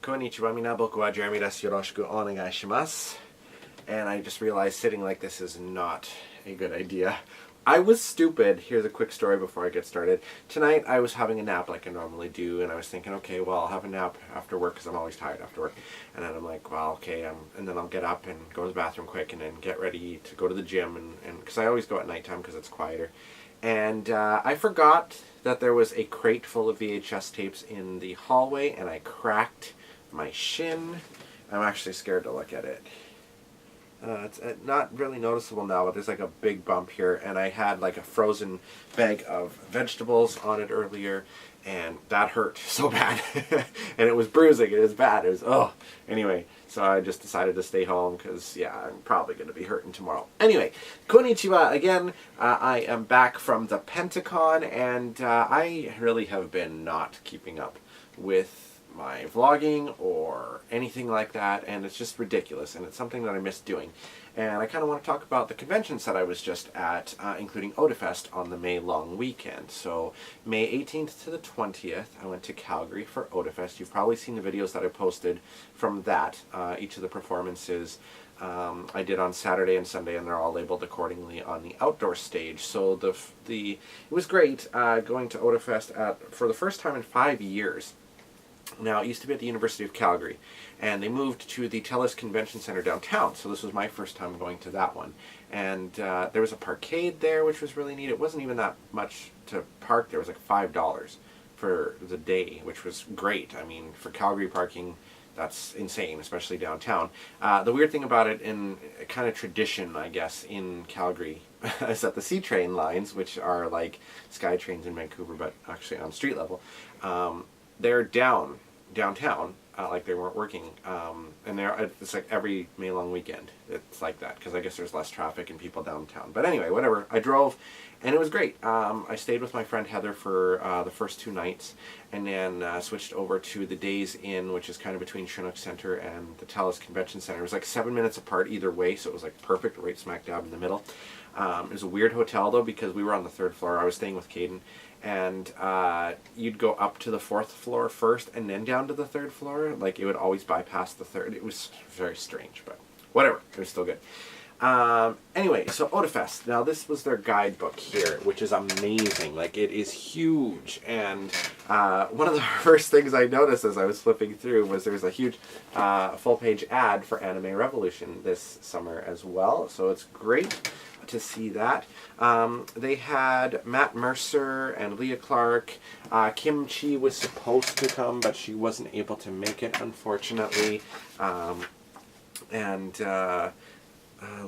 Konnichiwa, minaboku wa Jeremy desu. Yoroshiku onegaishimasu. And I just realized sitting like this is not a good idea. I was stupid. Here's a quick story before I get started. Tonight I was having a nap like I normally do, and I was thinking, okay, well, I'll have a nap after work because I'm always tired after work. And then I'm like, well, okay, and then I'll get up and go to the bathroom quick and then get ready to go to the gym, and because I always go at nighttime because it's quieter. And I forgot that there was a crate full of VHS tapes in the hallway, and I cracked my shin. I'm actually scared to look at it. It's not really noticeable now, but there's like a big bump here, and I had like a frozen bag of vegetables on it earlier, and that hurt so bad. And it was bruising, it was bad, it was, oh. Anyway, so I just decided to stay home because, yeah, I'm probably going to be hurting tomorrow. Anyway, konnichiwa again. I am back from the Penti-Con, and I really have been not keeping up with my vlogging or anything like that, and it's just ridiculous, and it's something that I miss doing. And I kind of want to talk about the conventions that I was just at, including Otafest on the May long weekend. So May 18th to the 20th, I went to Calgary for Otafest. You've probably seen the videos that I posted from that, each of the performances I did on Saturday and Sunday, and they're all labeled accordingly on the outdoor stage. So it was great going to Otafest for the first time in 5 years. Now, it used to be at the University of Calgary, and they moved to the TELUS Convention Center downtown, so this was my first time going to that one. And there was a parkade there, which was really neat. It wasn't even that much to park there. It was like $5 for the day, which was great. I mean, for Calgary parking, that's insane, especially downtown. The weird thing about it, in a kind of tradition, I guess, in Calgary, is that the C-train lines, which are like Sky trains in Vancouver, but actually on street level, they're downtown, like they weren't working, and it's like every May long weekend it's like that, because I guess there's less traffic and people downtown. But anyway, whatever, I drove, and it was great. I stayed with my friend Heather for the first 2 nights, and then switched over to the Days Inn, which is kind of between Chinook Center and the TELUS Convention Center. It was like 7 minutes apart either way, so it was like perfect, right smack dab in the middle. It was a weird hotel though, because we were on the 3rd floor. I was staying with Caden, and you'd go up to the 4th floor first and then down to the 3rd floor. Like, it would always bypass the 3rd. It was very strange, but whatever, it was still good. Anyway, so Otafest. Now, this was their guidebook here, which is amazing. Like, it is huge, and one of the first things I noticed as I was flipping through was there was a huge full-page ad for Anime Revolution this summer as well, so it's great to see that. They had Matt Mercer and Leah Clark. Kim Chi was supposed to come, but she wasn't able to make it, unfortunately.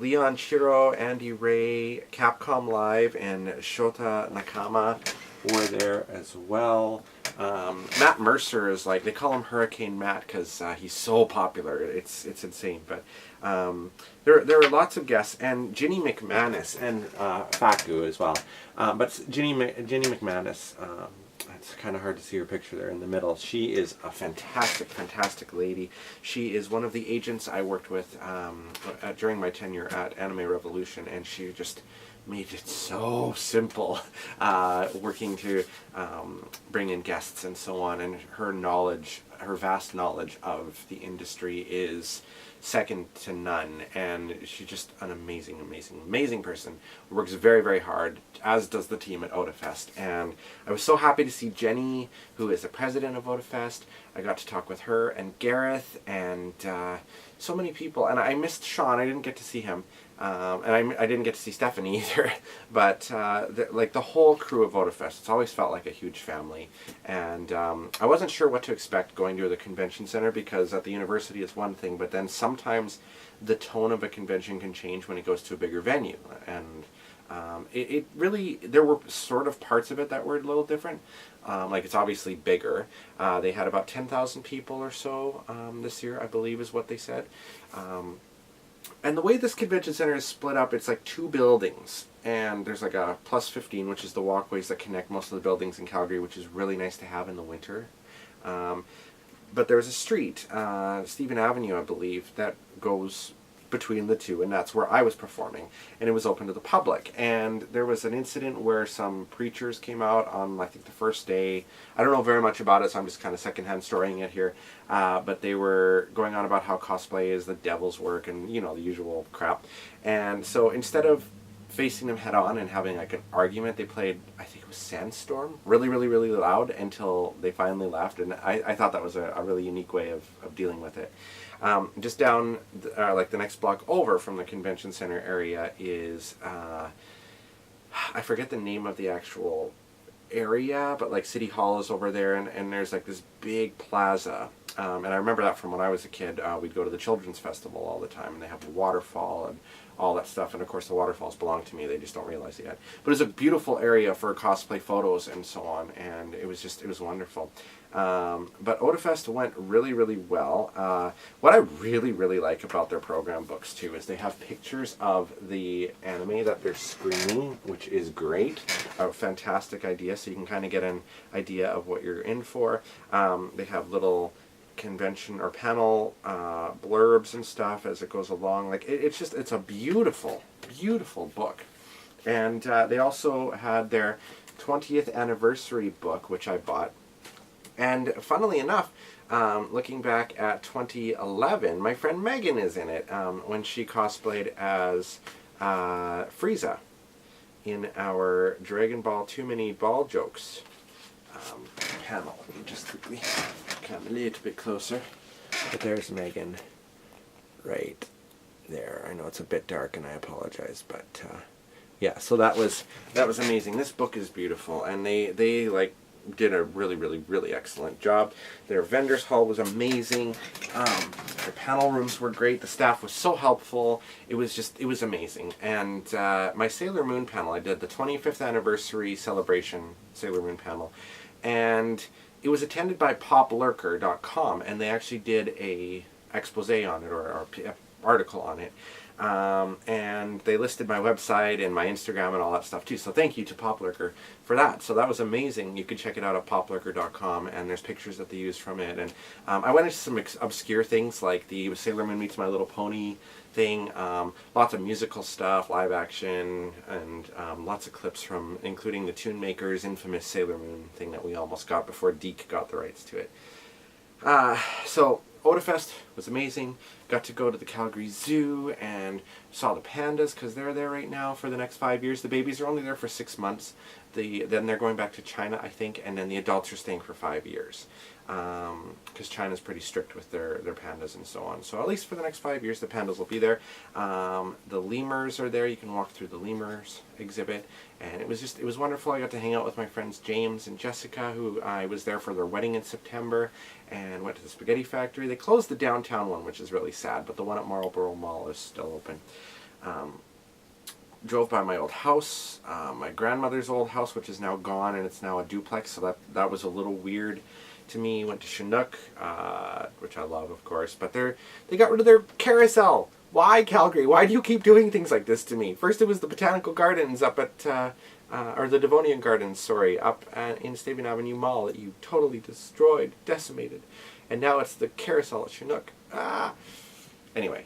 Leon Chiro, Andy Ray, Capcom Live, and Shota Nakama were there as well. Matt Mercer is like, they call him Hurricane Matt because he's so popular. It's insane. But there were lots of guests, and Ginny McManus and Faku as well. But Ginny McManus, it's kind of hard to see her picture there in the middle. She is a fantastic, fantastic lady. She is one of the agents I worked with during my tenure at Anime Revolution, and she just made it so simple, working to bring in guests and so on, and her knowledge, her vast knowledge of the industry is second to none, and she's just an amazing, amazing, amazing person. Works very, very hard, as does the team at Otafest, and I was so happy to see Jenny, who is the president of Otafest. I got to talk with her, and Gareth, and so many people, and I missed Sean. I didn't get to see him. And I didn't get to see Stephanie either, but like the whole crew of Otafest, it's always felt like a huge family, and I wasn't sure what to expect going to the convention center, because at the university it's one thing, but then sometimes the tone of a convention can change when it goes to a bigger venue, and it really, there were sort of parts of it that were a little different. Like, it's obviously bigger. They had about 10,000 people or so this year, I believe is what they said. And the way this convention center is split up, it's like 2 buildings, and there's like a plus 15, which is the walkways that connect most of the buildings in Calgary, which is really nice to have in the winter. But there's a street, Stephen Avenue, I believe, that goes between the two, and that's where I was performing, and it was open to the public. And there was an incident where some preachers came out on, I think, the first day. I don't know very much about it, so I'm just kind of secondhand storying it here, but they were going on about how cosplay is the devil's work and, you know, the usual crap. And so instead of facing them head on and having like an argument, they played, I think it was Sandstorm, really, really, really loud until they finally left. And I thought that was a really unique way of dealing with it. Just down, like the next block over from the convention center area is, I forget the name of the actual area, but like City Hall is over there, and there's like this big plaza. And I remember that from when I was a kid. We'd go to the Children's Festival all the time, and they have a waterfall and all that stuff. And of course the waterfalls belong to me, they just don't realize it yet. But it's a beautiful area for cosplay photos and so on, and it was wonderful. But Otafest went really, really well. What I really, really like about their program books too is they have pictures of the anime that they're screening, which is great. A fantastic idea, so you can kind of get an idea of what you're in for. They have little convention or panel blurbs and stuff as it goes along. Like it's a beautiful, beautiful book. And they also had their 20th anniversary book, which I bought. And funnily enough, looking back at 2011, my friend Megan is in it when she cosplayed as Frieza in our Dragon Ball Too Many Ball Jokes panel. Let me just quickly come a little bit closer. But there's Megan right there. I know it's a bit dark and I apologize, but yeah, so that was amazing. This book is beautiful, and they like did a really, really, really excellent job. Their vendors hall was amazing. Their panel rooms were great. The staff was so helpful. It was amazing. And my Sailor Moon panel, I did the 25th anniversary celebration Sailor Moon panel, and it was attended by poplurker.com, and they actually did a expose on it, or article on it. And they listed my website and my Instagram and all that stuff too. So thank you to Poplurker for that. So that was amazing. You can check it out at poplurker.com, and there's pictures that they used from it. And I went into some obscure things like the Sailor Moon Meets My Little Pony thing, lots of musical stuff, live action, and lots of clips from, including the Toon Maker's infamous Sailor Moon thing that we almost got before Deke got the rights to it. So Otafest was amazing. Got to go to the Calgary Zoo and saw the pandas, because they're there right now for the next 5 years. The babies are only there for 6 months. Then they're going back to China, I think, and then the adults are staying for 5 years. Because China's pretty strict with their pandas and so on. So at least for the next 5 years, the pandas will be there. The lemurs are there. You can walk through the lemurs exhibit. And it was wonderful. I got to hang out with my friends James and Jessica, who I was there for their wedding in September, and went to the Spaghetti Factory. They closed the downtown one, which is really sad, but the one at Marlborough Mall is still open. Drove by my old house, my grandmother's old house, which is now gone, and it's now a duplex, so that was a little weird to me. Went to Chinook, which I love, of course, but they got rid of their carousel. Why, Calgary? Why do you keep doing things like this to me? First it was the Botanical Gardens up at, or the Devonian Gardens, sorry, up in Stavian Avenue Mall that you totally destroyed, decimated. And now it's the carousel at Chinook. Anyway,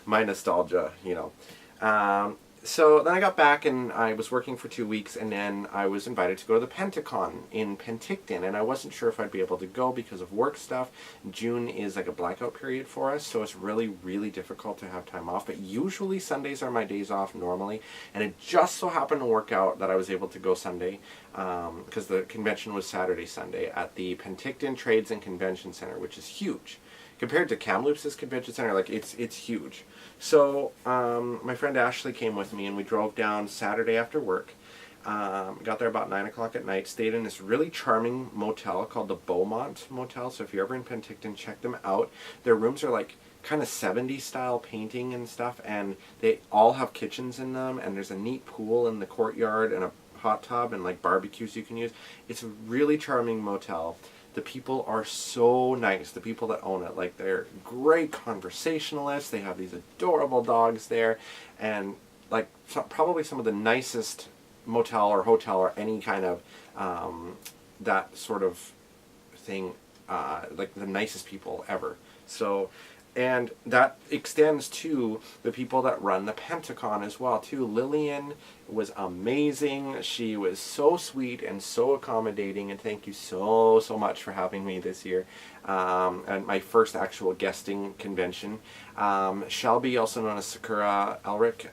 my nostalgia, you know. So then I got back and I was working for 2 weeks, and then I was invited to go to the Penti-Con in Penticton, and I wasn't sure if I'd be able to go because of work stuff. June is like a blackout period for us, so it's really, really difficult to have time off, but usually Sundays are my days off normally, and it just so happened to work out that I was able to go Sunday, because the convention was Saturday, Sunday at the Penticton Trades and Convention Center, which is huge. Compared to Kamloops' convention center, like it's huge. So my friend Ashley came with me, and we drove down Saturday after work. Got there about 9 o'clock at night. Stayed in this really charming motel called the Beaumont Motel. So if you're ever in Penticton, check them out. Their rooms are like kind of 70s style painting and stuff, and they all have kitchens in them. And there's a neat pool in the courtyard and a hot tub and like barbecues you can use. It's a really charming motel. The people are so nice, the people that own it. Like, they're great conversationalists. They have these adorable dogs there. And, like, probably some of the nicest motel or hotel or any kind of that sort of thing, like the nicest people ever. So And that extends to the people that run the Penti-Con as well, too. Lillian was amazing. She was so sweet and so accommodating, and thank you so much for having me this year. And my first actual guesting convention. Shelby, also known as Sakura Elric,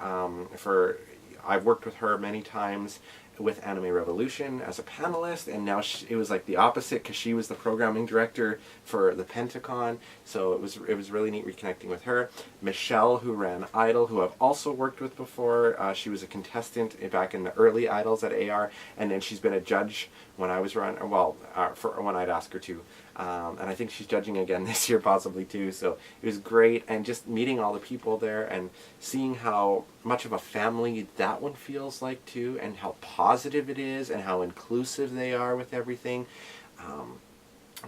I've worked with her many times with Anime Revolution as a panelist, and now it was like the opposite because she was the programming director for the Penti-Con, so it was really neat reconnecting with her. Michelle, who ran Idol, who I've also worked with before. She was a contestant back in the early Idols at AR, and then she's been a judge when I was for when I'd ask her to. And I think she's judging again this year possibly too, so it was great, and just meeting all the people there and seeing how much of a family that one feels like too, and how positive it is and how inclusive they are with everything.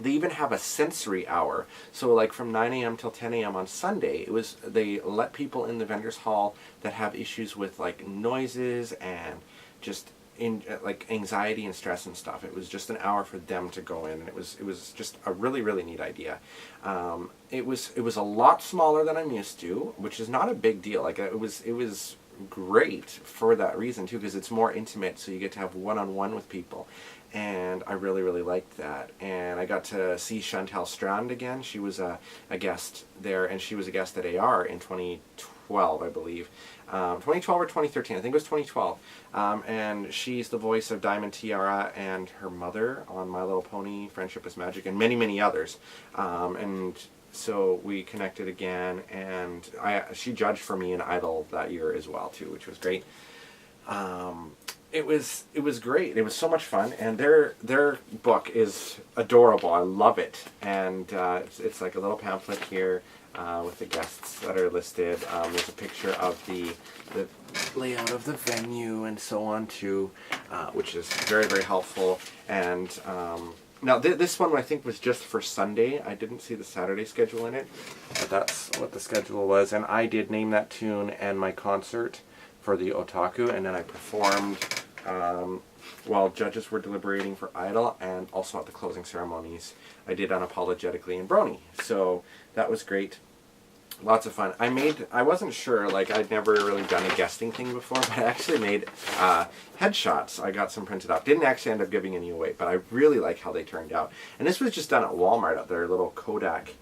They even have a sensory hour, so like from 9 a.m. till 10 a.m. on Sunday, they let people in the vendors hall that have issues with like noises and just like anxiety and stress and stuff. It was just an hour for them to go in, and it was just a really neat idea. It was a lot smaller than I'm used to, which is not a big deal. Like it was great for that reason too, because it's more intimate, so you get to have one-on-one with people, and I really liked that. And I got to see Chantal Strand again. She was a guest there, and she was a guest at AR in 2012, I believe. 2012 or 2013, I think it was 2012, and she's the voice of Diamond Tiara and her mother on My Little Pony, Friendship is Magic, and many others, and so we connected again, and she judged for me in Idol that year as well too, which was great. It was great. It was so much fun, and their book is adorable. I love it, and it's like a little pamphlet here with the guests that are listed. There's a picture of the layout of the venue and so on too, which is very helpful. And now this one I think was just for Sunday. I didn't see the Saturday schedule in it, but that's what the schedule was. And I did Name That Tune and my concert for the Otaku, and then I performed while judges were deliberating for Idol, and also at the closing ceremonies I did Unapologetically in Brony. So that was great. Lots of fun. I wasn't sure, like I'd never really done a guesting thing before, but I actually made headshots. I got some printed up. Didn't actually end up giving any away, but I really like how they turned out. And this was just done at Walmart at their little Kodak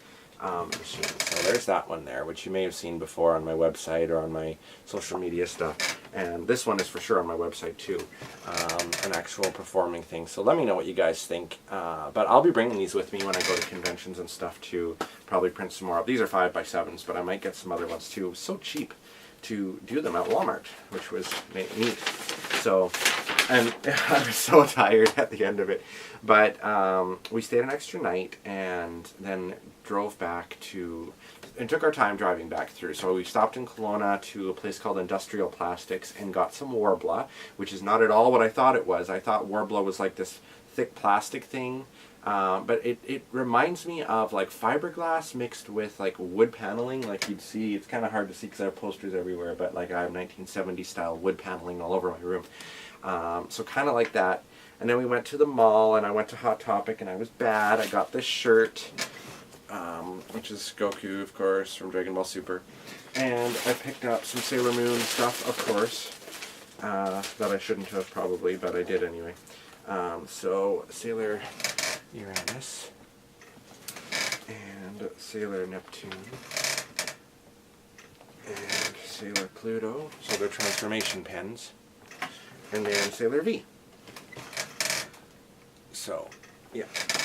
machine. So there's that one there, which you may have seen before on my website or on my social media stuff. And this one is for sure on my website too, an actual performing thing. So let me know what you guys think. But I'll be bringing these with me when I go to conventions and stuff too. Probably print some more up. These are 5x7s, but I might get some other ones too. It was so cheap to do them at Walmart, which was neat. So, and I was so tired at the end of it. But we stayed an extra night and then drove back and took our time driving back through. So we stopped in Kelowna to a place called Industrial Plastics and got some Warbla, which is not at all what I thought it was. I thought Warbla was like this thick plastic thing, but it reminds me of like fiberglass mixed with like wood paneling, like you'd see. It's kind of hard to see because I have posters everywhere, but like I have 1970s style wood paneling all over my room. So kind of like that. And then we went to the mall, and I went to Hot Topic, and I was bad. I got this shirt, which is Goku, of course, from Dragon Ball Super. And I picked up some Sailor Moon stuff, of course, that I shouldn't have probably, but I did anyway. So Sailor Uranus and Sailor Neptune and Sailor Pluto, so they're transformation pens, and then Sailor V. So, yeah,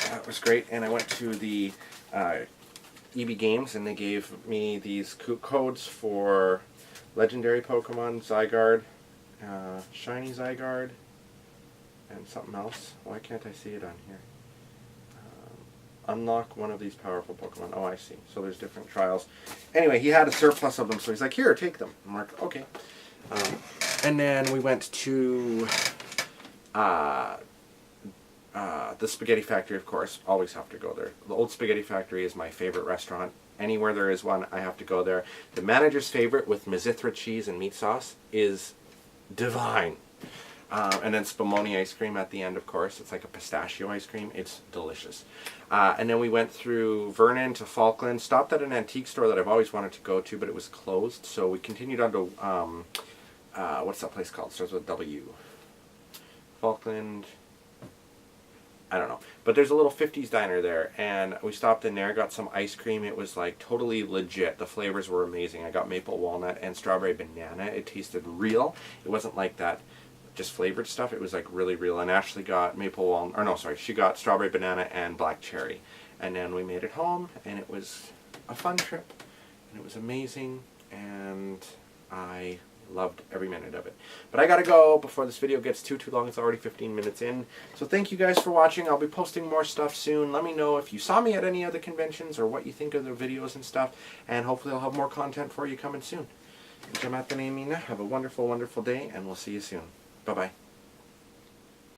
that was great. And I went to the EB Games, and they gave me these codes for Legendary Pokemon, Zygarde, Shiny Zygarde, and something else. Why can't I see it on here? Unlock one of these powerful Pokemon. Oh, I see. So there's different trials. Anyway, he had a surplus of them, so he's like, here, take them. I'm like, okay. And then we went to the Spaghetti Factory, of course. Always have to go there. The Old Spaghetti Factory is my favorite restaurant. Anywhere there is one, I have to go there. The manager's favorite with Mizithra cheese and meat sauce is divine. And then spumoni ice cream at the end, of course. It's like a pistachio ice cream. It's delicious. And then we went through Vernon to Falkland. Stopped at an antique store that I've always wanted to go to, but it was closed. So we continued on to, what's that place called? It starts with W. Falkland. I don't know. But there's a little 50s diner there, and we stopped in there, got some ice cream. It was like totally legit. The flavors were amazing. I got maple walnut and strawberry banana. It tasted real. It wasn't like that just flavored stuff. It was like really real. And Ashley got maple walnut, or no, sorry, she got strawberry banana and black cherry. And then we made it home, and it was a fun trip. And it was amazing, and I loved every minute of it. But I gotta go before this video gets too long. It's already 15 minutes in. So thank you guys for watching. I'll be posting more stuff soon. Let me know if you saw me at any other conventions or what you think of the videos and stuff. And hopefully I'll have more content for you coming soon. Have a wonderful, wonderful day, and we'll see you soon. Bye-bye.